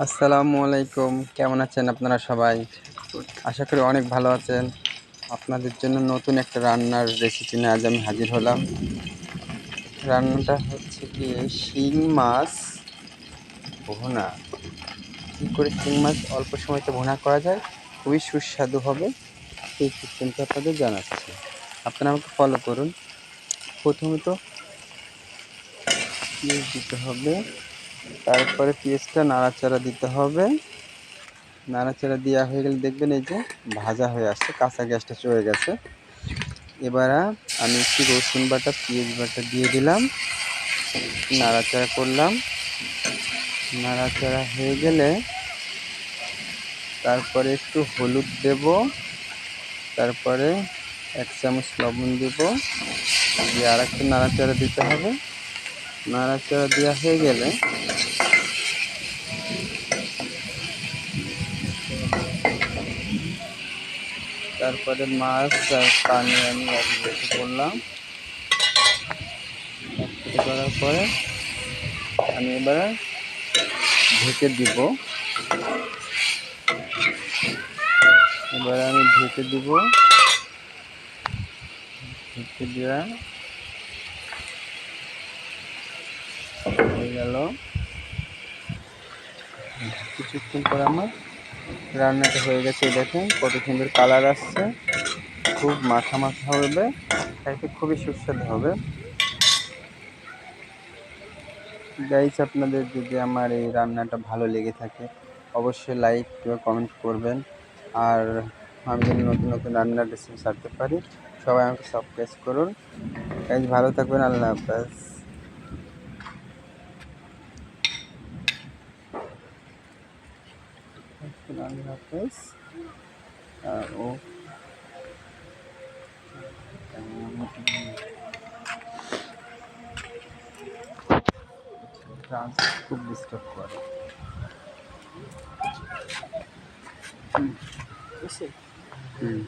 আসসালামু আলাইকুম, কেমন আছেন আপনারা সবাই? আশা করি অনেক ভালো আছেন। আপনাদের জন্য নতুন একটা রান্নার রেসিপি নিয়ে আজ আমি হাজির হলাম। রান্নাটা হচ্ছে গিয়ে শিং মাছ ভুনা। কী করে শিং মাছ অল্প সময়তে ভুনা করা যায়, খুবই সুস্বাদু হবে, সেই সিস্টেমটা আপনাদের জানাচ্ছি। আপনারা আমাকে ফলো করুন। প্রথমত পেঁয়াজ দিতে হবে, তারপরে পেঁয়াজটা নাড়াচাড়া দিতে হবে। নাড়াচাড়া দেওয়া হয়ে গেলে দেখবেন এই যে ভাজা হয়ে আসছে, কাঁচা গ্যাসটা চলে গেছে। এবার আমি একটু রসুন বাটা পেঁয়াজ বাটা দিয়ে দিলাম, নাড়াচাড়া করলাম। নাড়াচাড়া হয়ে গেলে তারপরে একটু হলুদ দেব, তারপরে 1 চামচ লবণ দেব, দিয়ে আর একটু নাড়াচাড়া দিতে হবে। নাড়াচাড়া দেওয়া হয়ে গেলে তারপরে মাছ আর পানি আমি একসাথে করলাম। একসাথে করার পরে আমি এবার ঢেকে দিব। এবার আমি ঢেকে দিব, ঢেকে দেওয়া হয়ে গেল। কিছুক্ষণ পর আমার রান্নাটা হয়ে গেছে। দেখেন কত সুন্দর কালার আসছে, খুব মাখা মাখা হবে, খাইতে খুবই সুস্বাদু হবে। গাইস, আপনাদের যদি আমার এই রান্নাটা ভালো লেগে থাকে অবশ্যই লাইক কমেন্ট করবেন। আর আমি যদি নতুন নতুন রান্নার রেসিপি ছাড়তে পারি, সবাই আমাকে সাবস্ক্রাইব করুন। গাইস, ভালো থাকবেন। আল্লাহ হাফেজ। আল্লাহ হাফেজ। ও খুব ডিস্টার্ব করে। হুম।